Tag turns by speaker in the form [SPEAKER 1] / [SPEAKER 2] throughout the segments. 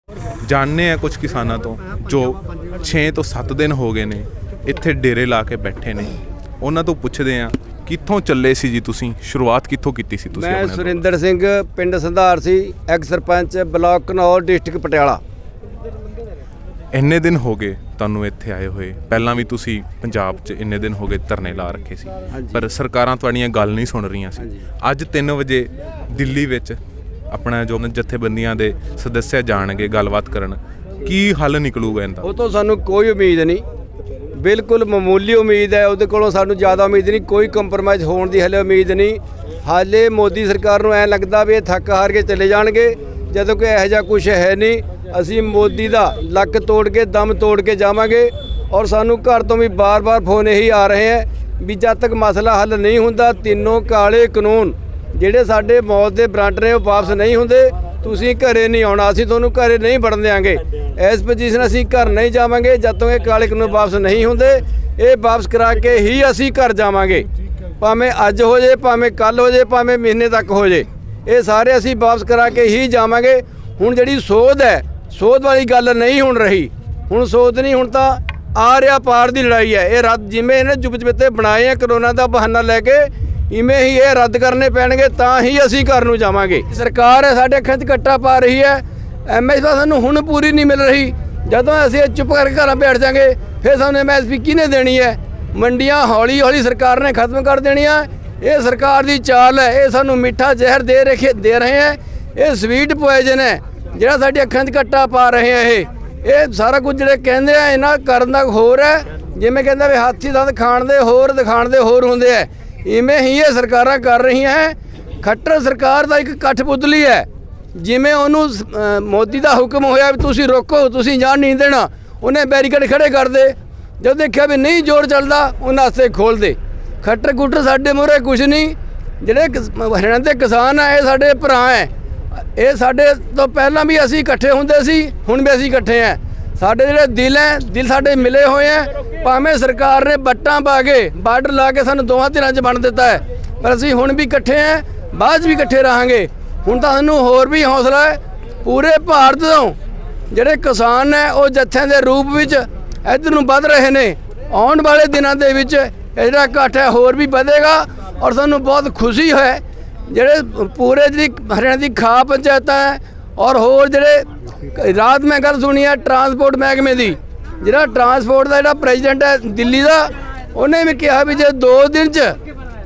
[SPEAKER 1] जानने हैं कुछ किसानों तो जो 6 ਤੋਂ 7 दिन हो गए ने ਇੱਥੇ ਡੇਰੇ ਲਾ ਕੇ ਬੈਠੇ ਨੇ। ਉਹਨਾਂ ਤੋਂ ਪੁੱਛਦੇ ਆ ਕਿੱਥੋਂ ਚੱਲੇ ਸੀ ਜੀ ਤੁਸੀਂ, ਸ਼ੁਰੂਆਤ ਕਿੱਥੋਂ ਕੀਤੀ ਸੀ ਤੁਸੀਂ?
[SPEAKER 2] मैं सुरिंदर सिंह पिंड संधार सी, ex sarpanch block Ghanaur district Patiala.
[SPEAKER 1] ਇੰਨੇ ਦਿਨ ਹੋ ਗਏ ਤੁਹਾਨੂੰ ਇੱਥੇ ਆਏ ਹੋਏ, ਪਹਿਲਾਂ ਵੀ ਤੁਸੀਂ ਪੰਜਾਬ 'ਚ ਇੰਨੇ ਦਿਨ ਹੋ ਗਏ ਧਰਨੇ ਲਾ ਰੱਖੇ ਸੀ, ਪਰ ਸਰਕਾਰਾਂ ਤੁਹਾਡੀਆਂ ਗੱਲ ਨਹੀਂ ਸੁਣ ਰਹੀਆਂ ਸੀ। ਅੱਜ 3 ਵਜੇ ਦਿੱਲੀ ਵਿੱਚ ਆਪਣਾ ਜੋ ਜਥੇਬੰਦੀਆਂ ਦੇ ਸਦੱਸਿਆ ਜਾਣਗੇ ਗੱਲਬਾਤ ਕਰਨ, ਕੀ ਹੱਲ ਨਿਕਲੂਗਾ ਇਹਦਾ?
[SPEAKER 2] ਉਹ ਤੋਂ ਸਾਨੂੰ ਕੋਈ ਉਮੀਦ ਨਹੀਂ, ਬਿਲਕੁਲ ਮਾਮੂਲੀ ਉਮੀਦ ਹੈ ਉਹਦੇ ਕੋਲੋਂ, ਸਾਨੂੰ ਜ਼ਿਆਦਾ ਉਮੀਦ ਨਹੀਂ, ਕੋਈ ਕੰਪਰਮਾਈਜ਼ ਹੋਣ ਦੀ ਹਲੇ ਉਮੀਦ ਨਹੀਂ। ਹਾਲੇ ਮੋਦੀ ਸਰਕਾਰ ਨੂੰ ਐਂ ਲੱਗਦਾ ਵੀ ਇਹ ਥੱਕ ਹਾਰ ਕੇ ਚਲੇ ਜਾਣਗੇ, ਜਦੋਂ ਕਿ ਇਹੋ ਜਿਹਾ ਕੁਝ ਹੈ ਨਹੀਂ। ਅਸੀਂ ਮੋਦੀ ਦਾ ਲੱਕ ਤੋੜ ਕੇ ਦਮ ਤੋੜ ਕੇ ਜਾਵਾਂਗੇ। ਔਰ ਸਾਨੂੰ ਘਰ ਤੋਂ ਵੀ ਬਾਰ-ਬਾਰ ਫੋਨ ਇਹੀ ਆ ਰਹੇ ਹੈ ਵੀ ਜਦ ਤੱਕ ਮਸਲਾ ਹੱਲ ਨਹੀਂ ਹੁੰਦਾ, ਤਿੰਨੋਂ ਕਾਲੇ ਕਾਨੂੰਨ ਜਿਹੜੇ ਸਾਡੇ ਮੌਤ ਦੇ ਵਾਰੰਟ ਨੇ ਉਹ ਵਾਪਸ ਨਹੀਂ ਹੁੰਦੇ, ਤੁਸੀਂ ਘਰੇ ਨਹੀਂ ਆਉਣਾ, ਅਸੀਂ ਤੁਹਾਨੂੰ ਘਰੇ ਨਹੀਂ ਵੜਨ ਦਿਆਂਗੇ। ਇਸ ਪੋਜੀਸ਼ਨ ਅਸੀਂ ਘਰ ਨਹੀਂ ਜਾਵਾਂਗੇ ਜਦ ਤੱਕ ਇਹ ਕਾਲੇ ਕਾਨੂੰਨ ਵਾਪਸ ਨਹੀਂ ਹੁੰਦੇ। ਇਹ ਵਾਪਸ ਕਰਾ ਕੇ ਹੀ ਅਸੀਂ ਘਰ ਜਾਵਾਂਗੇ, ਭਾਵੇਂ ਅੱਜ ਹੋ ਜੇ, ਭਾਵੇਂ ਕੱਲ੍ਹ ਹੋ ਜੇ, ਭਾਵੇਂ ਮਹੀਨੇ ਤੱਕ ਹੋ ਜੇ, ਇਹ ਸਾਰੇ ਅਸੀਂ ਵਾਪਸ ਕਰਾ ਕੇ ਹੀ ਜਾਵਾਂਗੇ। ਹੁਣ ਜਿਹੜੀ ਸੋਧ ਹੈ, ਸੋਧ ਵਾਲੀ ਗੱਲ ਨਹੀਂ ਹੁਣ ਰਹੀ, ਹੁਣ ਸੋਧ ਨਹੀਂ, ਹੁਣ ਤਾਂ ਆ ਰਿਹਾ ਪਾਰ ਦੀ ਲੜਾਈ ਹੈ। ਇਹ ਰੱਦ ਜਿਵੇਂ ਇਹਨੇ ਚੁੱਪ-ਚਪੀਤੇ ਬਣਾਏ ਆ ਕਰੋਨਾ ਦਾ ਬਹਾਨਾ ਲੈ ਕੇ, ਇਵੇਂ ਹੀ ਇਹ ਰੱਦ ਕਰਨੇ ਪੈਣਗੇ, ਤਾਂ ਹੀ ਅਸੀਂ ਘਰ ਨੂੰ ਜਾਵਾਂਗੇ। ਸਰਕਾਰ ਹੈ ਸਾਡੇ ਅੱਖਾਂ 'ਚ ਕੱਟਾ ਪਾ ਰਹੀ ਹੈ, MSP ਸਾਨੂੰ ਹੁਣ ਪੂਰੀ ਨਹੀਂ ਮਿਲ ਰਹੀ। ਜਦੋਂ ਅਸੀਂ ਚੁੱਪ ਕਰਕੇ ਘਰਾਂ ਬੈਠ ਜਾਵਾਂਗੇ ਫਿਰ ਸਾਨੂੰ MSP ਕਿਹਨੇ ਦੇਣੀ ਹੈ? ਮੰਡੀਆਂ ਹੌਲੀ ਹੌਲੀ ਸਰਕਾਰ ਨੇ ਖਤਮ ਕਰ ਦੇਣੀਆਂ। ਇਹ ਸਰਕਾਰ ਦੀ ਚਾਲ ਹੈ, ਇਹ ਸਾਨੂੰ ਮਿੱਠਾ ਜ਼ਹਿਰ ਦੇ ਰਹੇ ਹੈ, ਇਹ ਸਵੀਟ ਪੋਇਜ਼ਨ ਹੈ ਜਿਹੜਾ ਸਾਡੀ ਅੱਖਾਂ 'ਚ ਕੱਟਾ ਪਾ ਰਹੇ ਆ। ਇਹ ਸਾਰਾ ਕੁਝ ਜਿਹੜੇ ਕਹਿੰਦੇ ਆ ਇਹਨਾਂ ਕਰਨ ਦਾ ਹੋਰ ਹੈ, ਜਿਵੇਂ ਕਹਿੰਦਾ ਵੀ ਹਾਥੀ ਦੰਦ ਖਾਣ ਦੇ ਹੋਰ ਦਿਖਾਣ ਦੇ ਹੋਰ ਹੁੰਦੇ ਆ, ਇਵੇਂ ਹੀ ਇਹ ਸਰਕਾਰਾਂ ਕਰ ਰਹੀਆਂ ਹੈ। ਖੱਟਰ ਸਰਕਾਰ ਦਾ ਇੱਕ ਕਠਪੁਤਲੀ ਹੈ, ਜਿਵੇਂ ਉਹਨੂੰ ਮੋਦੀ ਦਾ ਹੁਕਮ ਹੋਇਆ ਵੀ ਤੁਸੀਂ ਰੋਕੋ, ਤੁਸੀਂ ਜਾਣ ਨਹੀਂ ਦੇਣਾ, ਉਹਨੇ ਬੈਰੀਕੇਡ ਖੜੇ ਕਰ ਦੇ। ਜਦ ਦੇਖਿਆ ਵੀ ਨਹੀਂ ਜ਼ੋਰ ਚੱਲਦਾ, ਉਹਨਾਂ ਵਾਸਤੇ ਖੋਲ੍ਹ ਦੇ। ਖੱਟਰ ਕੁੱਟਰ ਸਾਡੇ ਮੂਹਰੇ ਕੁਛ ਨਹੀਂ। ਜਿਹੜੇ ਹਰਿਆਣਾ ਦੇ ਕਿਸਾਨ ਆ ਇਹ ਸਾਡੇ ਭਰਾ ਹੈ, ਇਹ ਸਾਡੇ ਤੋਂ ਪਹਿਲਾਂ ਵੀ ਅਸੀਂ ਇਕੱਠੇ ਹੁੰਦੇ ਸੀ, ਹੁਣ ਵੀ ਅਸੀਂ ਇਕੱਠੇ ਹਾਂ। ਸਾਡੇ ਜਿਹੜੇ ਦਿਲ ਹੈ, ਦਿਲ ਸਾਡੇ ਮਿਲੇ ਹੋਏ ਹੈ। ਭਾਵੇਂ ਸਰਕਾਰ ਨੇ ਵੱਟਾਂ ਪਾ ਕੇ ਬਾਰਡਰ ਲਾ ਕੇ ਸਾਨੂੰ ਦੋਵਾਂ ਧਿਰਾਂ 'ਚ ਵੰਡ ਦਿੱਤਾ ਹੈ, ਪਰ ਅਸੀਂ ਹੁਣ ਵੀ ਇਕੱਠੇ ਹਾਂ, ਬਾਅਦ 'ਚ ਵੀ ਇਕੱਠੇ ਰਹਾਂਗੇ। ਹੁਣ ਤਾਂ ਸਾਨੂੰ ਹੋਰ ਵੀ ਹੌਸਲਾ ਹੈ। ਪੂਰੇ ਭਾਰਤ ਤੋਂ ਜਿਹੜੇ ਕਿਸਾਨ ਨੇ ਉਹ ਜੱਥਿਆਂ ਦੇ ਰੂਪ ਵਿੱਚ ਇੱਧਰ ਨੂੰ ਵੱਧ ਰਹੇ ਨੇ। ਆਉਣ ਵਾਲੇ ਦਿਨਾਂ ਦੇ ਵਿੱਚ ਇਹ ਜਿਹੜਾ ਇਕੱਠ ਹੈ ਹੋਰ ਵੀ ਵਧੇਗਾ, ਔਰ ਸਾਨੂੰ ਬਹੁਤ ਖੁਸ਼ੀ ਹੈ। ਜਿਹੜੇ ਪੂਰੇ ਜਿਹੜੀ ਹਰਿਆਣਾ ਦੀ ਖਾ ਪੰਚਾਇਤਾਂ ਹੈ, ਔਰ ਹੋਰ ਜਿਹੜੇ ਰਾਤ ਮੈਂ ਗੱਲ ਸੁਣੀ ਹੈ ਟਰਾਂਸਪੋਰਟ ਮਹਿਕਮੇ ਦੀ, ਜਿਹੜਾ ਟਰਾਂਸਪੋਰਟ ਦਾ ਜਿਹੜਾ ਪ੍ਰੈਜ਼ੀਡੈਂਟ ਹੈ ਦਿੱਲੀ ਦਾ, ਉਹਨੇ ਵੀ ਕਿਹਾ ਵੀ ਜੇ 2 ਦਿਨ 'ਚ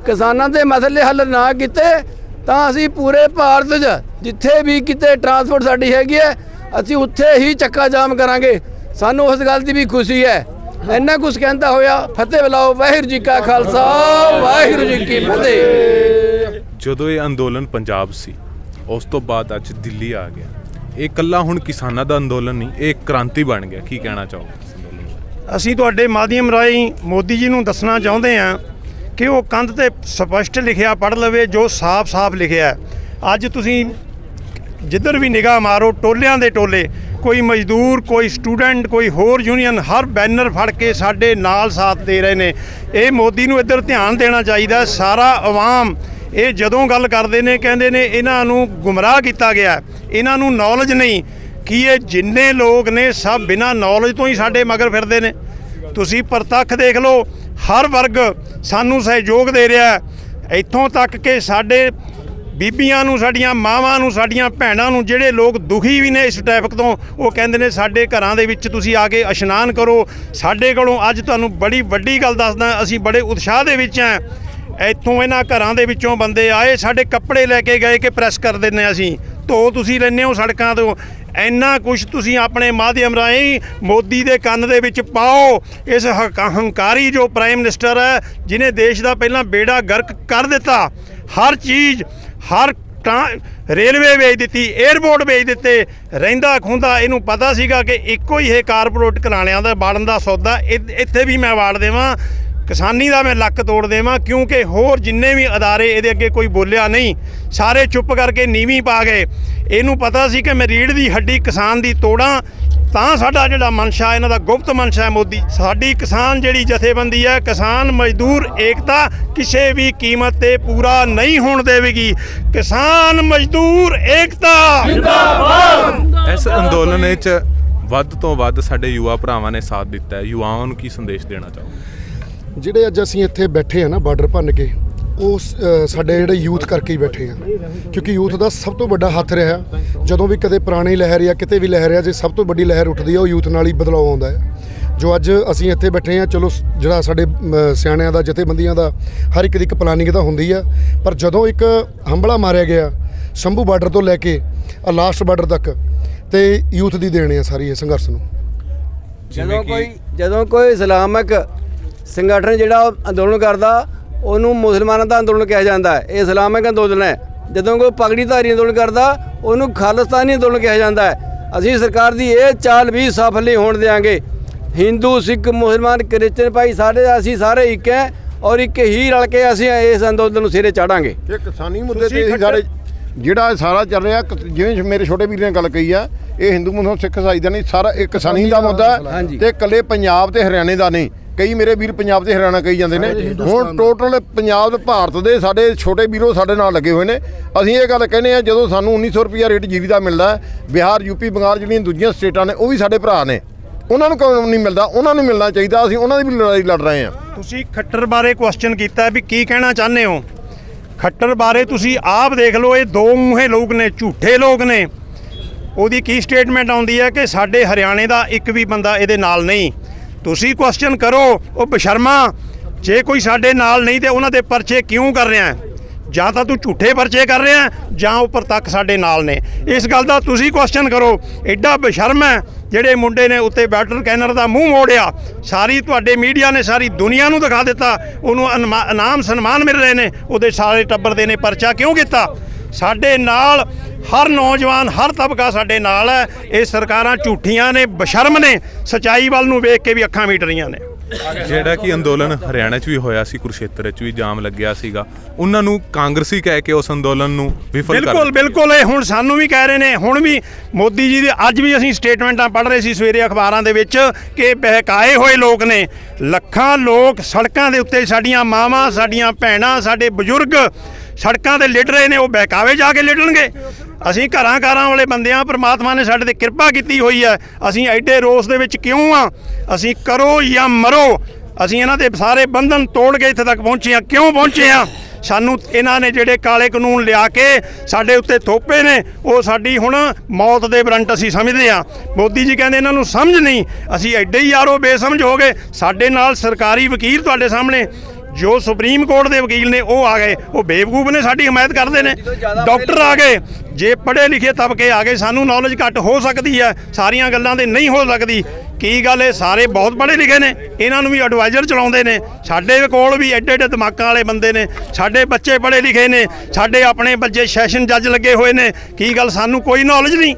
[SPEAKER 2] ਕਿਸਾਨਾਂ ਦੇ ਮਸਲੇ ਹੱਲ ਨਾ ਕੀਤੇ ਤਾਂ ਅਸੀਂ ਪੂਰੇ ਭਾਰਤ 'ਚ ਜਿੱਥੇ ਵੀ ਕਿਤੇ ਟਰਾਂਸਪੋਰਟ ਸਾਡੀ ਹੈਗੀ ਹੈ ਅਸੀਂ ਉੱਥੇ ਹੀ ਚੱਕਾ ਜਾਮ ਕਰਾਂਗੇ। ਸਾਨੂੰ ਉਸ ਗੱਲ ਦੀ ਵੀ ਖੁਸ਼ੀ ਹੈ। ਇੰਨਾ ਕੁਛ ਕਹਿੰਦਾ ਹੋਇਆ ਫਤਿਹ ਬੁਲਾਓ, ਵਾਹਿਗੁਰੂ ਜੀ ਕਾ ਖਾਲਸਾ, ਵਾਹਿਗੁਰੂ ਜੀ ਕੀ ਫਤਿਹ।
[SPEAKER 1] ਜਦੋਂ ਇਹ ਅੰਦੋਲਨ ਪੰਜਾਬ ਸੀ, ਉਸ ਤੋਂ ਬਾਅਦ ਅੱਜ ਦਿੱਲੀ ਆ ਗਿਆ, ਇਹ ਇਕੱਲਾ ਹੁਣ ਕਿਸਾਨਾਂ ਦਾ ਅੰਦੋਲਨ ਨਹੀਂ, ਇਹ ਕ੍ਰਾਂਤੀ ਬਣ ਗਿਆ। ਕੀ ਕਹਿਣਾ ਚਾਹੋਗੇ?
[SPEAKER 3] ਅਸੀਂ ਤੁਹਾਡੇ ਮਾਧਿਅਮ ਰਾਹੀਂ ਮੋਦੀ ਜੀ ਨੂੰ ਦੱਸਣਾ ਚਾਹੁੰਦੇ ਹਾਂ ਕਿ ਉਹ ਕੰਧ ਤੇ ਸਪਸ਼ਟ ਲਿਖਿਆ ਪੜ੍ਹ ਲਵੇ ਜੋ ਸਾਫ਼ ਲਿਖਿਆ। ਅੱਜ ਤੁਸੀਂ ਜਿੱਧਰ ਵੀ ਨਿਗਾਹ ਮਾਰੋ, ਟੋਲਿਆਂ ਦੇ ਟੋਲੇ, ਕੋਈ ਮਜ਼ਦੂਰ, ਕੋਈ ਸਟੂਡੈਂਟ, ਕੋਈ ਹੋਰ ਯੂਨੀਅਨ, ਹਰ ਬੈਨਰ ਫੜ ਕੇ ਸਾਡੇ ਨਾਲ ਸਾਥ ਦੇ ਰਹੇ ਨੇ। ਇਹ ਮੋਦੀ ਨੂੰ ਇੱਧਰ ਧਿਆਨ ਦੇਣਾ ਚਾਹੀਦਾ। ਸਾਰਾ ਆਵਾਮ ਇਹ ਜਦੋਂ ਗੱਲ ਕਰਦੇ ਨੇ ਕਹਿੰਦੇ ਨੇ ਇਹਨਾਂ ਨੂੰ ਗੁੰਮਰਾਹ ਕੀਤਾ ਗਿਆ, ਇਹਨਾਂ ਨੂੰ ਨੌਲੇਜ ਨਹੀਂ। ਕਿ ਇਹ ਜਿੰਨੇ ਲੋਕ ਨੇ ਸਭ ਬਿਨਾਂ ਨੌਲੇਜ ਤੋਂ ਹੀ ਸਾਡੇ ਮਗਰ ਫਿਰਦੇ ਨੇ। ਤੁਸੀਂ ਪ੍ਰਤੱਖ ਦੇਖ ਲਓ, ਹਰ ਵਰਗ ਸਾਨੂੰ ਸਹਿਯੋਗ ਦੇ ਰਿਹਾ। ਇੱਥੋਂ ਤੱਕ ਕਿ ਸਾਡੇ ਬੀਬੀਆਂ ਨੂੰ, ਸਾਡੀਆਂ ਮਾਵਾਂ ਨੂੰ, ਸਾਡੀਆਂ ਭੈਣਾਂ ਨੂੰ, ਜਿਹੜੇ ਲੋਕ ਦੁਖੀ ਵੀ ਨੇ ਇਸ ਟ੍ਰੈਫਿਕ ਤੋਂ, ਉਹ ਕਹਿੰਦੇ ਨੇ ਸਾਡੇ ਘਰਾਂ ਦੇ ਵਿੱਚ ਤੁਸੀਂ ਆ ਕੇ ਇਸ਼ਨਾਨ ਕਰੋ। ਸਾਡੇ ਕੋਲੋਂ ਅੱਜ ਤੁਹਾਨੂੰ ਬੜੀ ਵੱਡੀ ਗੱਲ ਦੱਸਦਾ, ਅਸੀਂ ਬੜੇ ਉਤਸ਼ਾਹ ਦੇ ਵਿੱਚ ਹਾਂ। ਇੱਥੋਂ ਇਹਨਾਂ ਘਰਾਂ ਦੇ ਵਿੱਚੋਂ ਬੰਦੇ ਆਏ, ਸਾਡੇ ਕੱਪੜੇ ਲੈ ਕੇ ਗਏ ਕਿ ਪ੍ਰੈਸ ਕਰ ਦਿੰਦੇ ਅਸੀਂ, ਧੋ ਤੁਸੀਂ ਲੈਂਦੇ ਹੋ ਸੜਕਾਂ ਤੋਂ। ਇੰਨਾ ਕੁਛ ਤੁਸੀਂ ਆਪਣੇ ਮਾਧਿਅਮ ਰਾਹੀਂ ਮੋਦੀ ਦੇ ਕੰਨ ਦੇ ਵਿੱਚ ਪਾਓ। ਇਸ ਹੰਕਾਰੀ ਜੋ ਪ੍ਰਾਈਮ ਮਿਨਿਸਟਰ ਹੈ, ਜਿਹਨੇ ਦੇਸ਼ ਦਾ ਪਹਿਲਾਂ ਬੇੜਾ ਗਰਕ ਕਰ ਦਿੱਤਾ, ਹਰ ਚੀਜ਼, ਹਰ ਰੇਲਵੇ ਵੇਚ ਦਿੱਤੀ, ਏਅਰਪੋਰਟ ਵੇਚ ਦਿੱਤੇ, ਰਹਿੰਦਾ ਖੁੰਦਾ ਇਹਨੂੰ ਪਤਾ ਸੀਗਾ ਕਿ ਇੱਕੋ ਹੀ ਇਹ ਕਾਰਪੋਰੇਟ ਘਰਾਣਿਆਂ ਦਾ ਵਾੜਨ ਦਾ ਸੌਦਾ, ਇੱਥੇ ਵੀ ਮੈਂ ਵਾੜ ਦੇਵਾਂ, ਕਿਸਾਨੀ ਦਾ ਮੈਂ ਲੱਕ ਤੋੜ ਦੇਵਾਂ। ਕਿਉਂਕਿ ਹੋਰ ਜਿੰਨੇ ਵੀ ਅਦਾਰੇ ਇਹਦੇ ਅੱਗੇ ਕੋਈ ਬੋਲਿਆ ਨਹੀਂ, ਸਾਰੇ ਚੁੱਪ ਕਰਕੇ ਨੀਵੀਂ ਪਾ ਗਏ। ਇਹਨੂੰ ਪਤਾ ਸੀ ਕਿ ਮੈਂ ਰੀੜ੍ਹ ਦੀ ਹੱਡੀ ਕਿਸਾਨ ਦੀ ਤੋੜਾਂ, ਤਾਂ ਸਾਡਾ ਜਿਹੜਾ ਮਨਸ਼ਾ, ਇਹਨਾਂ ਦਾ ਗੁਪਤ ਮਨਸ਼ਾ ਹੈ ਮੋਦੀ। ਸਾਡੀ ਕਿਸਾਨ ਜਿਹੜੀ ਜਥੇਬੰਦੀ ਹੈ, ਕਿਸਾਨ ਮਜ਼ਦੂਰ ਏਕਤਾ, ਕਿਸੇ ਵੀ ਕੀਮਤ ਤੇ ਪੂਰਾ ਨਹੀਂ ਹੋਣ ਦੇਵੇਗੀ। ਕਿਸਾਨ ਮਜ਼ਦੂਰ ਏਕਤਾ ਜਿੰਦਾਬਾਦ।
[SPEAKER 1] ਇਸ ਅੰਦੋਲਨ ਵਿੱਚ ਵੱਧ ਤੋਂ ਵੱਧ ਸਾਡੇ ਯੁਵਾ ਭਰਾਵਾਂ ਨੇ ਸਾਥ ਦਿੱਤਾ ਹੈ। ਯੁਵਾਵਾਂ ਨੂੰ ਕੀ ਸੰਦੇਸ਼ ਦੇਣਾ ਚਾਹੋ?
[SPEAKER 4] ਜਿਹੜੇ ਅੱਜ ਅਸੀਂ ਇੱਥੇ ਬੈਠੇ ਆ ਨਾ ਬਾਰਡਰ ਭੰਨ ਕੇ, ਉਹ ਸਾਡੇ ਜਿਹੜੇ ਯੂਥ ਕਰਕੇ ਹੀ ਬੈਠੇ ਆ, ਕਿਉਂਕਿ ਯੂਥ ਦਾ ਸਭ ਤੋਂ ਵੱਡਾ ਹੱਥ ਰਿਹਾ। ਜਦੋਂ ਵੀ ਕਦੇ ਪੁਰਾਣੀ ਲਹਿਰ ਜਾਂ ਕਿਤੇ ਵੀ ਲਹਿਰ ਆ, ਜੇ ਸਭ ਤੋਂ ਵੱਡੀ ਲਹਿਰ ਉੱਠਦੀ ਆ ਉਹ ਯੂਥ ਨਾਲ ਹੀ ਬਦਲਾਅ ਆਉਂਦਾ ਹੈ। ਜੋ ਅੱਜ ਅਸੀਂ ਇੱਥੇ ਬੈਠੇ ਆ, ਚਲੋ ਜਿਹੜਾ ਸਾਡੇ ਸਿਆਣਿਆਂ ਦਾ, ਜਥੇਬੰਦੀਆਂ ਦਾ, ਹਰ ਇੱਕ ਦੀ ਇੱਕ ਪਲਾਨਿੰਗ ਤਾਂ ਹੁੰਦੀ ਆ, ਪਰ ਜਦੋਂ ਇੱਕ ਹੰਬਲਾ ਮਾਰਿਆ ਗਿਆ ਸ਼ੰਭੂ ਬਾਰਡਰ ਤੋਂ ਲੈ ਕੇ ਲਾਸਟ ਬਾਰਡਰ ਤੱਕ, ਤੇ ਯੂਥ ਦੀ ਦੇਣ ਆ ਸਾਰੀ ਇਹ ਸੰਘਰਸ਼ ਨੂੰ।
[SPEAKER 2] ਜਦੋਂ ਕੋਈ ਇਸਲਾਮਿਕ ਸੰਗਠਨ ਜਿਹੜਾ ਅੰਦੋਲਨ ਕਰਦਾ ਉਹਨੂੰ ਮੁਸਲਮਾਨਾਂ ਦਾ ਅੰਦੋਲਨ ਕਿਹਾ ਜਾਂਦਾ ਹੈ। ਇਹ ਇਸਲਾਮਿਕ ਅੰਦੋਲਨ ਹੈ। ਜਦੋਂ ਕੋਈ ਪਗੜੀਧਾਰੀ ਅੰਦੋਲਨ ਕਰਦਾ ਉਹਨੂੰ ਖਾਲਿਸਤਾਨੀ ਅੰਦੋਲਨ ਕਿਹਾ ਜਾਂਦਾ ਹੈ। ਅਸੀਂ ਸਰਕਾਰ ਦੀ ਇਹ ਚਾਲ ਵੀ ਸਫਲ ਨਹੀਂ ਹੋਣ ਦਿਆਂਗੇ। ਹਿੰਦੂ, ਸਿੱਖ, ਮੁਸਲਮਾਨ, ਕ੍ਰਿਸਚਨ ਭਾਈ ਅਸੀਂ ਸਾਰੇ ਇੱਕ ਹੈ, ਔਰ ਇੱਕ ਹੀ ਰਲ ਕੇ ਅਸੀਂ ਇਸ ਅੰਦੋਲਨ ਨੂੰ ਸਿਰੇ ਚਾੜਾਂਗੇ।
[SPEAKER 5] ਇਹ ਕਿਸਾਨੀ ਮੁੱਦੇ ਤੇ ਅਸੀਂ ਸਾਰੇ ਜਿਹੜਾ ਸਾਰਾ ਚੱਲ ਰਿਹਾ, ਜਿਵੇਂ ਮੇਰੇ ਛੋਟੇ ਵੀਰ ਨੇ ਗੱਲ ਕਹੀ ਆ, ਇਹ ਹਿੰਦੂ ਮੁਸਲਮਾਨ ਸਿੱਖ ਇਸਾਈ ਦਾ ਨਹੀਂ, ਸਾਰਾ ਇੱਕ ਕਿਸਾਨੀ ਦਾ ਮੁੱਦਾ ਤੇ ਇਕੱਲੇ ਪੰਜਾਬ ਤੇ ਹਰਿਆਣੇ ਦਾ ਨਹੀਂ। ਕਈ ਮੇਰੇ ਵੀਰ ਪੰਜਾਬ ਤੇ ਹਰਿਆਣਾ ਕਹੀ ਜਾਂਦੇ ਨੇ, ਹੁਣ ਟੋਟਲ ਪੰਜਾਬ ਤੇ ਭਾਰਤ ਦੇ ਸਾਡੇ ਛੋਟੇ ਵੀਰੋ ਸਾਡੇ ਨਾਲ ਲੱਗੇ ਹੋਏ ਨੇ। ਅਸੀਂ ਇਹ ਗੱਲ ਕਹਿੰਦੇ ਆ, ਜਦੋਂ ਸਾਨੂੰ 1900 ਰੁਪਈਆ ਰੇਟ ਜੀਰੀ ਦਾ ਮਿਲਦਾ, ਬਿਹਾਰ, ਯੂਪੀ, ਬੰਗਾਲ ਜਿਹੜੀਆਂ ਦੂਜੀਆਂ ਸਟੇਟਾਂ ਨੇ ਉਹ ਵੀ ਸਾਡੇ ਭਰਾ ਨੇ, ਉਹਨਾਂ ਨੂੰ ਕਿਉਂ ਨਹੀਂ ਮਿਲਦਾ? ਉਹਨਾਂ ਨੂੰ ਮਿਲਣਾ ਚਾਹੀਦਾ। ਅਸੀਂ ਉਹਨਾਂ ਦੀ ਵੀ ਲੜਾਈ ਲੜ ਰਹੇ ਹਾਂ।
[SPEAKER 3] ਤੁਸੀਂ ਖੱਟਰ ਬਾਰੇ ਕੁਐਸਚਨ ਕੀਤਾ ਵੀ ਕੀ ਕਹਿਣਾ ਚਾਹੁੰਦੇ ਹੋ? ਖੱਟਰ ਬਾਰੇ ਤੁਸੀਂ ਆਪ ਦੇਖ ਲਓ, ਇਹ ਦੋ ਮੂੰਹੇ ਲੋਕ ਨੇ, ਝੂਠੇ ਲੋਕ ਨੇ। ਉਹਦੀ ਕੀ ਸਟੇਟਮੈਂਟ ਆਉਂਦੀ ਹੈ ਕਿ ਸਾਡੇ ਹਰਿਆਣੇ ਦਾ ਇੱਕ ਵੀ ਬੰਦਾ ਇਹਦੇ ਨਾਲ ਨਹੀਂ। ਤੁਸੀਂ ਕੁਐਸਚਨ ਕਰੋ ਉਹ ਬਸ਼ਰਮਾ, ਜੇ ਕੋਈ ਸਾਡੇ ਨਾਲ ਨਹੀਂ ਤੇ ਉਹਨਾਂ ਦੇ ਪਰਚੇ ਕਿਉਂ ਕਰ ਰਿਹਾ? ਜਾਂ ਤਾਂ ਤੂੰ ਝੂਠੇ ਪਰਚੇ ਕਰ ਰਿਹਾ ਜਾਂ ਉੱਪਰ ਤੱਕ ਸਾਡੇ ਨਾਲ ਨੇ। ਇਸ ਗੱਲ ਦਾ ਤੁਸੀਂ ਕੁਐਸਚਨ ਕਰੋ। ਐਡਾ ਬਸ਼ਰਮ ਹੈ ਜਿਹੜੇ ਮੁੰਡੇ ਨੇ ਉੱਤੇ ਬੈਟਰ ਕੈਨਰ ਦਾ ਮੂੰਹ ਮੋੜਿਆ, ਸਾਰੀ ਤੁਹਾਡੇ ਮੀਡੀਆ ਨੇ ਸਾਰੀ ਦੁਨੀਆ ਨੂੰ ਦਿਖਾ ਦਿੱਤਾ, ਉਹਨੂੰ ਇਨਾਮ ਸਨਮਾਨ ਮਿਲ ਰਹੇ ਨੇ, ਉਹਦੇ ਸਾਰੇ ਟੱਬਰ ਦੇ ਨੇ ਪਰਚਾ ਕਿਉਂ ਕੀਤਾ? ਸਾਡੇ ਨਾਲ ਹਰ ਨੌਜਵਾਨ, ਹਰ ਤਬਕਾ ਸਾਡੇ ਨਾਲ ਹੈ। ਇਹ ਸਰਕਾਰਾਂ ਝੂਠੀਆਂ ਨੇ, ਬਸ਼ਰਮ ਨੇ, ਸੱਚਾਈ ਵੱਲ ਨੂੰ ਵੇਖ ਕੇ ਵੀ ਅੱਖਾਂ ਮੀਟ ਰਹੀਆਂ ਨੇ।
[SPEAKER 1] ਜਿਹੜਾ ਕਿ ਅੰਦੋਲਨ ਹਰਿਆਣਾ 'ਚ ਵੀ ਹੋਇਆ ਸੀ, ਕੁਰੂਕਸ਼ੇਤਰ 'ਚ ਵੀ ਜਾਮ ਲੱਗਿਆ ਸੀਗਾ, ਉਹਨਾਂ ਨੂੰ ਕਾਂਗਰਸੀ ਕਹਿ ਕੇ ਉਸ ਅੰਦੋਲਨ ਨੂੰ ਵਿਫਲ ਕਰ
[SPEAKER 3] ਬਿਲਕੁਲ ਇਹ ਹੁਣ ਸਾਨੂੰ ਵੀ ਕਹਿ ਰਹੇ ਨੇ। ਹੁਣ ਵੀ ਮੋਦੀ ਜੀ ਦੇ ਅੱਜ ਵੀ ਅਸੀਂ ਸਟੇਟਮੈਂਟਾਂ ਪੜ੍ਹ ਰਹੇ ਸੀ ਸਵੇਰੇ ਅਖਬਾਰਾਂ ਦੇ ਵਿੱਚ ਕਿ ਬਹਿਕਾਏ ਹੋਏ ਲੋਕ ਨੇ। ਲੱਖਾਂ ਲੋਕ ਸੜਕਾਂ ਦੇ ਉੱਤੇ, ਸਾਡੀਆਂ ਮਾਵਾਂ, ਸਾਡੀਆਂ ਭੈਣਾਂ, ਸਾਡੇ ਬਜ਼ੁਰਗ ਸੜਕਾਂ ਤੇ ਲਿਟ ਰਹੇ ਨੇ। ਉਹ ਬਹਿਕਾਵੇ ਜਾ ਕੇ ਲਿਟਣਗੇ? ਅਸੀਂ ਘਰਾਂ ਵਾਲੇ ਬੰਦੇ ਆ, ਪ੍ਰਮਾਤਮਾ ਨੇ ਸਾਡੇ ਤੇ ਕਿਰਪਾ ਕੀਤੀ ਹੋਈ ਹੈ। ਅਸੀਂ ਐਡੇ ਰੋਸ ਦੇ ਵਿੱਚ ਕਿਉਂ ਆ? ਅਸੀਂ ਕਰੋ ਜਾਂ ਮਰੋ, ਅਸੀਂ ਇਹਨਾਂ ਦੇ ਸਾਰੇ ਬੰਧਨ ਤੋੜ ਕੇ ਇੱਥੇ ਤੱਕ ਪਹੁੰਚੇ ਆ। ਕਿਉਂ ਪਹੁੰਚੇ ਆ? ਸਾਨੂੰ ਇਹਨਾਂ ਨੇ ਜਿਹੜੇ ਕਾਲੇ ਕਾਨੂੰਨ ਲਿਆ ਕੇ ਸਾਡੇ ਉੱਤੇ ਥੋਪੇ ਨੇ, ਉਹ ਸਾਡੀ ਹੁਣ ਮੌਤ ਦੇ ਵਾਰੰਟ ਅਸੀਂ ਸਮਝਦੇ ਆ। ਮੋਦੀ ਜੀ ਕਹਿੰਦੇ ਇਹਨਾਂ ਨੂੰ ਸਮਝ ਨਹੀਂ। ਅਸੀਂ ਐਡੇ ਹੀ ਯਾਰੋ ਬੇਸਮਝ ਹੋ ਗਏ। ਸਾਡੇ ਨਾਲ ਸਰਕਾਰੀ ਵਕੀਲ ਤੁਹਾਡੇ ਸਾਹਮਣੇ ਜੋ ਸੁਪਰੀਮ ਕੋਰਟ ਦੇ ਵਕੀਲ ਨੇ ਉਹ ਆ ਗਏ, ਉਹ ਬੇਵਕੂਫ ਨੇ, ਸਾਡੀ ਹਮਾਇਤ ਕਰਦੇ ਨੇ। ਡਾਕਟਰ ਆ ਗਏ, ਜੇ ਪੜ੍ਹੇ ਲਿਖੇ ਤਬਕੇ ਆ ਗਏ। ਸਾਨੂੰ ਨੌਲੇਜ ਘੱਟ ਹੋ ਸਕਦੀ ਹੈ, ਸਾਰੀਆਂ ਗੱਲਾਂ ਤੇ ਨਹੀਂ ਹੋ ਸਕਦੀ। ਕੀ ਗੱਲ, ਇਹ ਸਾਰੇ ਬਹੁਤ ਪੜ੍ਹੇ ਲਿਖੇ ਨੇ, ਇਹਨਾਂ ਨੂੰ ਵੀ ਐਡਵਾਈਜ਼ਰ ਚਲਾਉਂਦੇ ਨੇ। ਸਾਡੇ ਕੋਲ ਵੀ ਐਡੇ ਦਿਮਾਗਾਂ ਵਾਲੇ ਬੰਦੇ ਨੇ, ਸਾਡੇ ਬੱਚੇ ਪੜ੍ਹੇ ਲਿਖੇ ਨੇ, ਸਾਡੇ ਆਪਣੇ ਬੱਚੇ ਸੈਸ਼ਨ ਜੱਜ ਲੱਗੇ ਹੋਏ ਨੇ। ਕੀ ਗੱਲ, ਸਾਨੂੰ ਕੋਈ ਨੌਲੇਜ ਨਹੀਂ?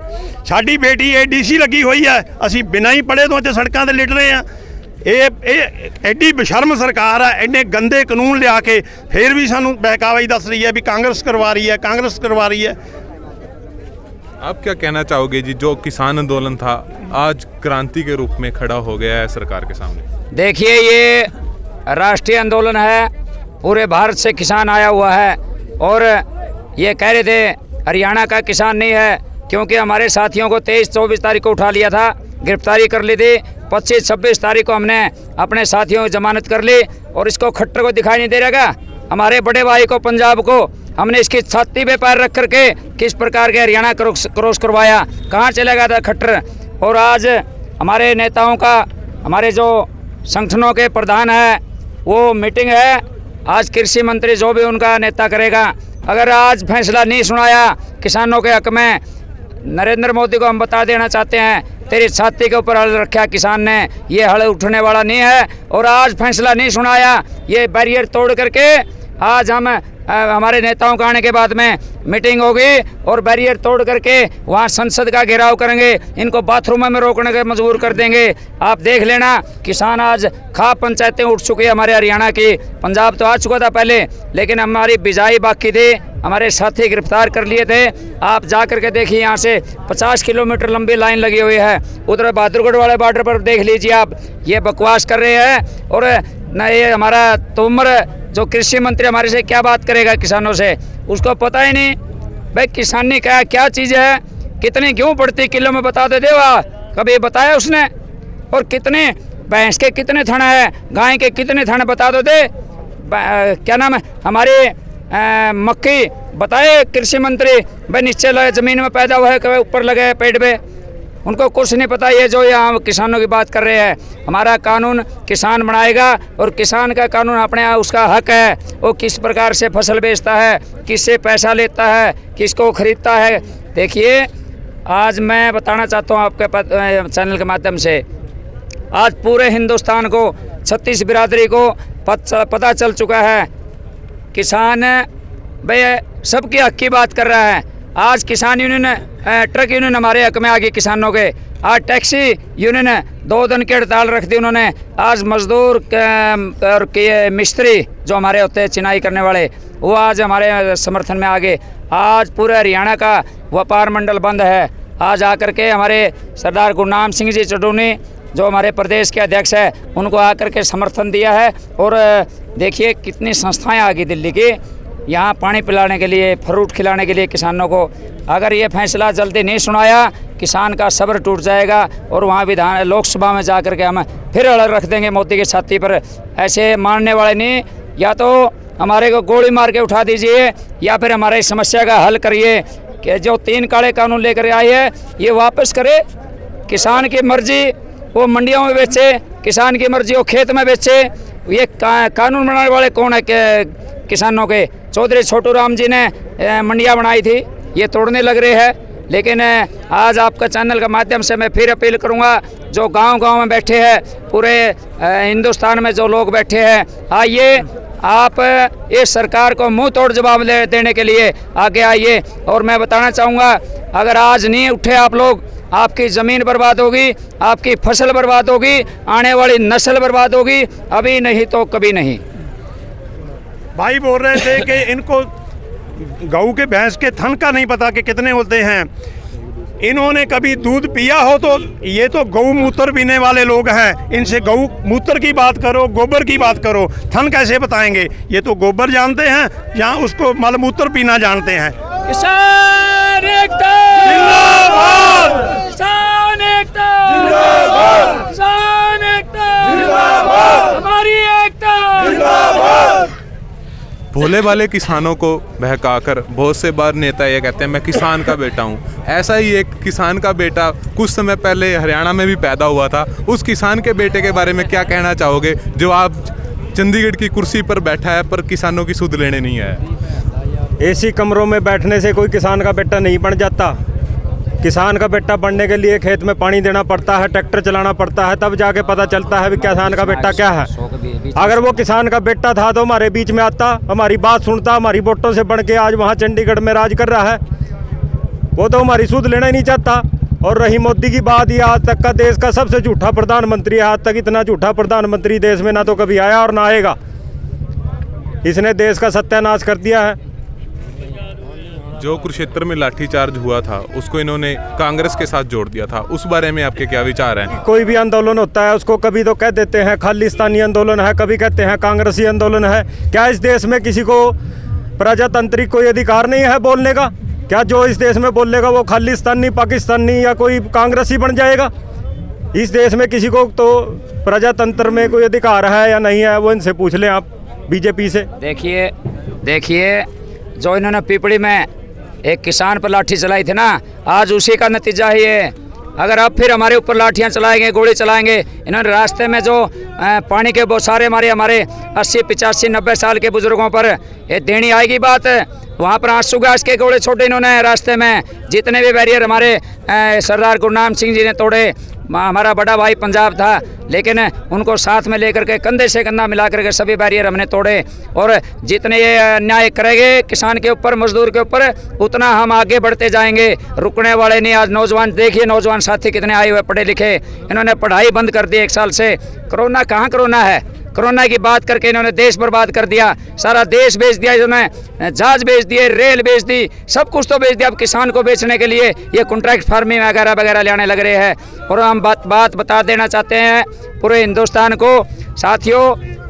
[SPEAKER 3] ਸਾਡੀ ਬੇਟੀ ADC ਲੱਗੀ ਹੋਈ ਹੈ, ਅਸੀਂ ਬਿਨਾਂ ਹੀ ਪੜ੍ਹੇ ਤੋਂ ਇੱਥੇ ਸੜਕਾਂ 'ਤੇ ਲਿਟ ਰਹੇ ਹਾਂ। ਇਹ ਐਡੀ ਬਸ਼ਰਮ ਸਰਕਾਰ ਹੈ, ਐਡੇ ਗੰਦੇ ਕਾਨੂੰਨ ਲਿਆ ਕੇ ਫਿਰ ਵੀ ਸਾਨੂੰ ਬਹਿਕਾਵਾ ਹੀ ਦੱਸ ਰਹੀ ਹੈ ਵੀ ਕਾਂਗਰਸ ਕਰਵਾ ਰਹੀ है, कांग्रेस करवा रही है।
[SPEAKER 1] आप क्या कहना चाहोगे जी, जो किसान आंदोलन था आज क्रांति के रूप में खड़ा हो गया है सरकार के सामने?
[SPEAKER 6] देखिए, ये राष्ट्रीय आंदोलन है, पूरे भारत से किसान आया हुआ है। और ये कह रहे थे हरियाणा का किसान नहीं है, क्योंकि हमारे साथियों को 23-24 तारीख को उठा लिया था, गिरफ्तारी कर ली थी। 25-26 तारीख को हमने अपने साथियों की जमानत कर ली। और इसको खट्टर को दिखाई नहीं दे रहेगा? हमारे बड़े भाई को, पंजाब को, हमने इसकी छाती पे पैर रख करके किस प्रकार के हरियाणा क्रॉस करवाया, कहाँ चला गया था खट्टर। और आज हमारे नेताओं का, हमारे जो संगठनों के प्रधान है, वो मीटिंग है। आज कृषि मंत्री जो भी उनका नेता करेगा, अगर आज फैसला नहीं सुनाया किसानों के हक में, नरेंद्र मोदी को हम बता देना चाहते हैं, तेरी छाती के ऊपर हल रखा किसान ने, ये हल उठने वाला नहीं है। और आज फैसला नहीं सुनाया, ये बैरियर तोड़ करके आज हम हमारे नेताओं के आने के बाद में मीटिंग होगी और बैरियर तोड़ करके वहाँ संसद का घेराव करेंगे, इनको बाथरूम में रोकने के मजबूर कर देंगे। आप देख लेना, किसान आज खाप पंचायतें उठ चुकी है हमारे हरियाणा की। पंजाब तो आ चुका था पहले, लेकिन हमारी बिजाई बाकी थी, हमारे साथी गिरफ्तार कर लिए थे। आप जा करके देखिए, यहाँ से 50 किलोमीटर लंबी लाइन लगी हुई है। उधर बहादुरगढ़ वाले बॉर्डर पर देख लीजिए आप, ये बकवास कर रहे हैं। और न ये हमारा तोमर जो कृषि मंत्री हमारे से क्या बात करेगा किसानों से, उसको पता ही नहीं भाई किसानी क्या चीज़ है। कितनी गेहूँ पड़ती किलो में बता दे देवा, कभी बताया उसने? और कितने भैंस के कितने थन है, गाय के कितने थन बता दो दे। क्या नाम है हमारे मक्की बताए कृषि मंत्री भाई नीचे लगे ज़मीन में पैदा हुआ है, कभी ऊपर लगे पेड़ पे, उनको कुछ नहीं पता। ये जो यहाँ किसानों की बात कर रहे हैं, हमारा कानून किसान बनाएगा और किसान का कानून अपने उसका हक है, वो किस प्रकार से फसल बेचता है, किससे पैसा लेता है, किसको खरीदता है। देखिए आज मैं बताना चाहता हूँ आपके चैनल के माध्यम से, आज पूरे हिंदुस्तान को 36 बिरादरी को पता चल चुका है, किसान भाई सबके हक की बात कर रहा है। आज किसान यूनियन ट्रक यूनियन हमारे हक में आ गई किसानों के। आज टैक्सी यूनियन 2 दिन की हड़ताल रख दी उन्होंने। आज मजदूर और मिस्त्री जो हमारे होते हैं चिनाई करने वाले, वो आज हमारे समर्थन में आ गए। आज पूरे हरियाणा का व्यापार मंडल बंद है। आज आकर के हमारे सरदार गुरनाम सिंह जी चडूनी जो हमारे प्रदेश के अध्यक्ष है, उनको आकर के समर्थन दिया है। और देखिए कितनी संस्थाएं आ गई दिल्ली की यहाँ पानी पिलाने के लिए, फ्रूट खिलाने के लिए किसानों को। अगर ये फैसला जल्दी नहीं सुनाया, किसान का सब्र टूट जाएगा और वहाँ विधान लोकसभा में जा कर के हम फिर अड़ रख देंगे मोदी की छाती पर। ऐसे मानने वाले नहीं, या तो हमारे को गोली मार के उठा दीजिए या फिर हमारी समस्या का हल करिए कि जो 3 काले कानून लेकर आए हैं ये वापस करे। किसान की मर्जी वो मंडियों में बेचे, किसान की मर्जी वो खेत में बेचे। ये कानून बनाने वाले कौन है किसानों के? चौधरी छोटू राम जी ने मंडियाँ बनाई थी, ये तोड़ने लग रहे हैं। लेकिन आज आपका चैनल के माध्यम से मैं फिर अपील करूंगा, जो गांव-गांव में बैठे हैं, पूरे हिंदुस्तान में जो लोग बैठे हैं, आइए आप इस सरकार को मुंह तोड़ जवाब देने के लिए आगे आइए। और मैं बताना चाहूँगा, अगर आज नहीं उठे आप लोग, आपकी ज़मीन बर्बाद होगी, आपकी फसल बर्बाद होगी, आने वाली नस्ल बर्बाद होगी, अभी नहीं तो कभी नहीं।
[SPEAKER 3] भाई बोल रहे थे कि इनको गऊ के भैंस के थन का नहीं पता कि कितने होते हैं। इन्होंने कभी दूध पिया हो तो ये तो गऊ मूत्र पीने वाले लोग हैं, इनसे गऊ मूत्र की बात करो, गोबर की बात करो, थन कैसे बताएंगे? ये तो गोबर जानते हैं या उसको मलमूत्र पीना जानते हैं।
[SPEAKER 6] किसान एकता जिंदाबाद, किसान एकता जिंदाबाद, किसान एकता जिंदाबाद, हमारी एकता जिंदाबाद।
[SPEAKER 1] भोले वाले किसानों को बहकाकर बहुत से बार नेता ये कहते हैं मैं किसान का बेटा हूँ। ऐसा ही एक किसान का बेटा कुछ समय पहले हरियाणा में भी पैदा हुआ था। उस किसान के बेटे के बारे में क्या कहना चाहोगे जो आप चंडीगढ़ की कुर्सी पर बैठा है पर किसानों की सुध लेने नहीं आया?
[SPEAKER 3] एसी कमरों में बैठने से कोई किसान का बेटा नहीं बन जाता। किसान का बेटा बनने के लिए खेत में पानी देना पड़ता है, ट्रैक्टर चलाना पड़ता है, तब जाके पता चलता है कि किसान का बेटा क्या है। अगर वो किसान का बेटा था तो हमारे बीच में आता, हमारी बात सुनता, हमारी वोटों से बढ़ के आज वहाँ चंडीगढ़ में राज कर रहा है। वो तो हमारी सूद लेना ही नहीं चाहता। और रही मोदी की बात, ये आज तक का देश का सबसे झूठा प्रधानमंत्री है। आज तक इतना झूठा प्रधानमंत्री देश में ना तो कभी आया और ना आएगा। इसने देश का सत्यानाश कर दिया है।
[SPEAKER 1] जो कुरुक्षेत्र में लाठीचार्ज हुआ था उसको इन्होंने कांग्रेस के साथ जोड़ दिया था, उस बारे में आपके क्या विचार हैं?
[SPEAKER 3] कोई भी आंदोलन होता है उसको कभी तो कह देते हैं खालिस्तानी आंदोलन है, कभी कहते हैं कांग्रेसी आंदोलन है। क्या इस देश में किसी को प्रजातांत्रिक कोई अधिकार नहीं है बोलने का? क्या जो इस देश में बोलेगा वो खालिस्तानी, पाकिस्तानी या कोई कांग्रेसी बन जाएगा? इस देश में किसी को तो प्रजातंत्र में कोई अधिकार है या नहीं है, वो इनसे पूछ लें आप बीजेपी से।
[SPEAKER 6] देखिए जो इन्होंने पिपड़ी में एक किसान पर लाठी चलाई थी ना, आज उसी का नतीजा ही है। अगर अब फिर हमारे ऊपर लाठियां चलाएंगे, गोली चलाएंगे, इन्होंने रास्ते में जो पानी के बहुत सारे हमारे 80, 85, 90 साल के बुजुर्गों पर ये देनी आएगी बात। वहाँ पर आंसू गैस के गोले छोड़े इन्होंने रास्ते में। जितने भी बैरियर हमारे सरदार गुरनाम सिंह जी ने तोड़े, हमारा बड़ा भाई पंजाब था, लेकिन उनको साथ में लेकर के कंधे से कंधा मिला करके सभी बैरियर हमने तोड़े। और जितने ये अन्याय करेंगे किसान के ऊपर, मजदूर के ऊपर, उतना हम आगे बढ़ते जाएंगे, रुकने वाले नहीं। आज नौजवान देखिए, नौजवान साथी कितने आए हुए पढ़े लिखे, इन्होंने पढ़ाई बंद कर दी 1 साल से। कोरोना कहाँ कोरोना है? कोरोना की बात करके इन्होंने देश बर्बाद कर दिया, सारा देश बेच दिया इन्होंने, जहाज बेच दिए, रेल बेच दी, सब कुछ तो बेच दिया। अब किसान को बेचने के लिए ये कॉन्ट्रैक्ट फार्मिंग वगैरह वगैरह लाने लग रहे हैं। और हम बात बता देना चाहते हैं पूरे हिंदुस्तान को, साथियों,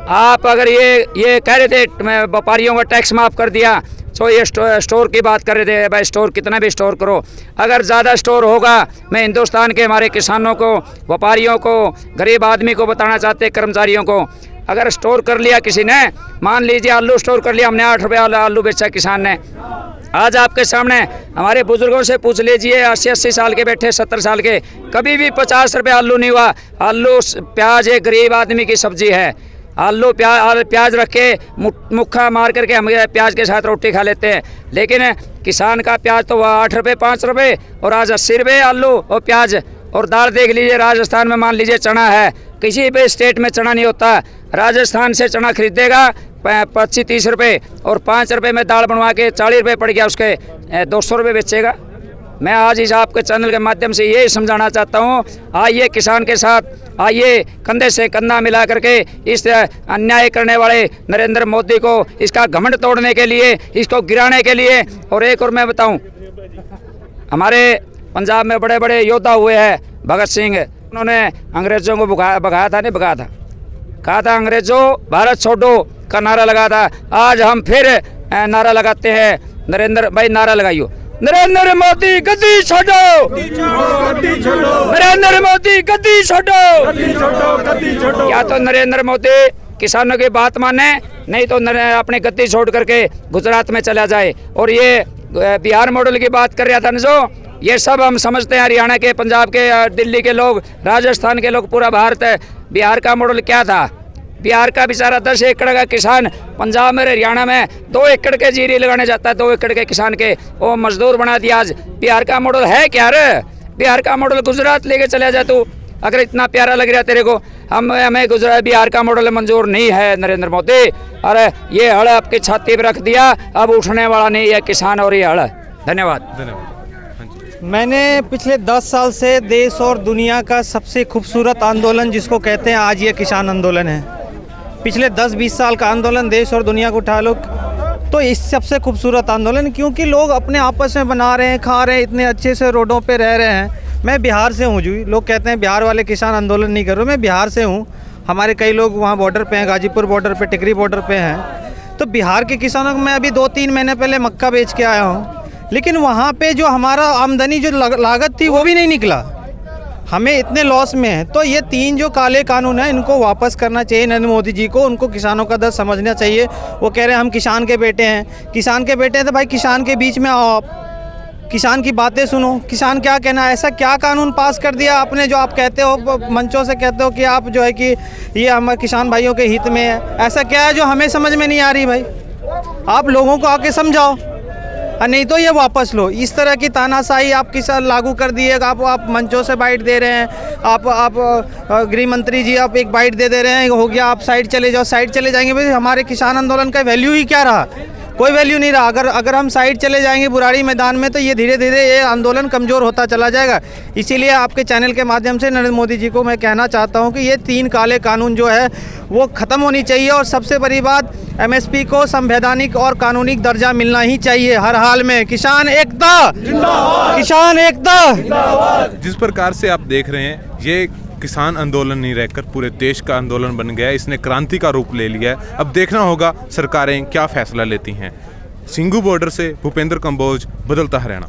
[SPEAKER 6] आप अगर ये कह रहे थे व्यापारियों का टैक्स माफ़ कर दिया, जो ये स्टोर की बात कर रहे थे, भाई स्टोर कितना भी स्टोर करो, अगर ज़्यादा स्टोर होगा, मैं हिंदुस्तान के हमारे किसानों को, व्यापारियों को, गरीब आदमी को बताना चाहते, कर्मचारियों को, अगर स्टोर कर लिया किसी ने, मान लीजिए आलू स्टोर कर लिया, हमने 8 रुपये आलू बेचा किसान ने, आज आपके सामने हमारे बुजुर्गों से पूछ लीजिए, 80 साल के बैठे, 70 साल के, कभी भी 50 रुपये आलू नहीं हुआ। आलू प्याज एक गरीब आदमी की सब्जी है, आलू प्याज रख के मुक्खा मार करके हम प्याज के साथ रोटी खा लेते हैं, लेकिन किसान का प्याज तो वह 8 रुपये 5 रुपये, और आज 80 रुपये आलू और प्याज। और दाल देख लीजिए, राजस्थान में मान लीजिए चना है, किसी भी स्टेट में चना नहीं होता, राजस्थान से चना खरीदेगा 25-30 रुपये, और 5 रुपये में दाल बनवा के 40 रुपये पड़ गया, उसके 200 रुपये बेचेगा। मैं आज इस आपके चैनल के माध्यम से ये समझाना चाहता हूँ, आइए किसान के साथ, आइए कंधे से कंधा मिला करके इस अन्याय करने वाले नरेंद्र मोदी को, इसका घमंड तोड़ने के लिए, इसको गिराने के लिए। और एक और मैं बताऊँ, हमारे पंजाब में बड़े बड़े योद्धा हुए हैं, भगत सिंह, उन्होंने अंग्रेज़ों को भगाया था, नहीं भगाया था, कहा था अंग्रेज़ों भारत छोड़ो का नारा लगा था। आज हम फिर नारा लगाते हैं, नरेंद्र भाई नारा लगाइयो, नरेंद्र मोदी गद्दी छोड़ो, नरेंद्र मोदी गद्दी छोड़ो। या तो नरेंद्र मोदी किसानों की बात माने, नहीं तो अपनी गद्दी छोड़ करके गुजरात में चला जाए। और ये बिहार मॉडल की बात कर रहा था न जो, ये सब हम समझते हैं, हरियाणा के, पंजाब के, दिल्ली के लोग, राजस्थान के लोग, पूरा भारत है। बिहार का मॉडल क्या था? बिहार का बेचारा 10 एकड़ का किसान पंजाब में, हरियाणा में 2 एकड़ के जीरी लगाने जाता है, 2 एकड़ के किसान के वो मजदूर बना दिया। आज बिहार का मॉडल है क्या रे? बिहार का मॉडल गुजरात लेके चले जा तू, अगर इतना प्यारा लग रहा है तेरे को। हमें गुजरात बिहार का मॉडल मंजूर नहीं है नरेंद्र मोदी। अरे ये हड़ आपकी छाती पर रख दिया, अब उठने वाला नहीं है किसान और ये हड़। धन्यवाद।
[SPEAKER 7] मैंने पिछले 10 साल से देश और दुनिया का सबसे खूबसूरत आंदोलन जिसको कहते हैं, आज ये किसान आंदोलन है। पिछले 10-20 साल का आंदोलन देश और दुनिया को उठा लो तो इस सबसे खूबसूरत आंदोलन, क्योंकि लोग अपने आपस में बना रहे हैं, खा रहे हैं, इतने अच्छे से रोडों पे रह रहे हैं। मैं बिहार से हूँ जी, लोग कहते हैं बिहार वाले किसान आंदोलन नहीं कर रहे, मैं बिहार से हूँ। हमारे कई लोग वहाँ बॉर्डर पे हैं, गाजीपुर बॉर्डर पे, टिकरी बॉर्डर पे हैं। तो बिहार के किसानों को मैं अभी 2-3 महीने पहले मक्का बेच के आया हूँ, लेकिन वहाँ पे जो हमारा आमदनी जो लागत थी वो भी नहीं निकला, हमें इतने लॉस में है। तो ये 3 जो काले कानून हैं, इनको वापस करना चाहिए नरेंद्र मोदी जी को। उनको किसानों का दर्द समझना चाहिए। वो कह रहे हैं हम किसान के बेटे हैं, किसान के बेटे हैं तो भाई किसान के बीच में आओ, आप किसान की बातें सुनो, किसान क्या कहना है। ऐसा क्या कानून पास कर दिया आपने जो आप कहते हो, मंचों से कहते हो कि आप जो है कि ये हमारे किसान भाइयों के हित में है। ऐसा क्या है जो हमें समझ में नहीं आ रही भाई? आप लोगों को आके समझाओ, नहीं तो ये वापस लो। इस तरह की तानाशाही आप किसान लागू कर दिए, आप मंचों से बाइट दे रहे हैं, आप गृह मंत्री जी आप एक बाइट दे रहे हैं, हो गया आप साइड चले जाओ। साइड चले जाएंगे भाई, हमारे किसान आंदोलन का वैल्यू ही क्या रहा? कोई वैल्यू नहीं रहा। अगर हम साइड चले जाएंगे बुराड़ी मैदान में तो ये धीरे धीरे ये आंदोलन कमज़ोर होता चला जाएगा। इसीलिए आपके चैनल के माध्यम से नरेंद्र मोदी जी को मैं कहना चाहता हूं कि ये 3 काले कानून जो है वो ख़त्म होनी चाहिए। और सबसे बड़ी बात, MSP को संवैधानिक और कानूनी दर्जा मिलना ही चाहिए हर हाल में। किसान एकता, किसान एकता।
[SPEAKER 1] जिस प्रकार से आप देख रहे हैं, ये किसान आंदोलन नहीं रहकर पूरे देश का आंदोलन बन गया है। इसने क्रांति का रूप ले लिया है। अब देखना होगा सरकारें क्या फैसला लेती हैं। सिंघू बॉर्डर से भूपेंद्र कंबोज, बदलता हरियाणा।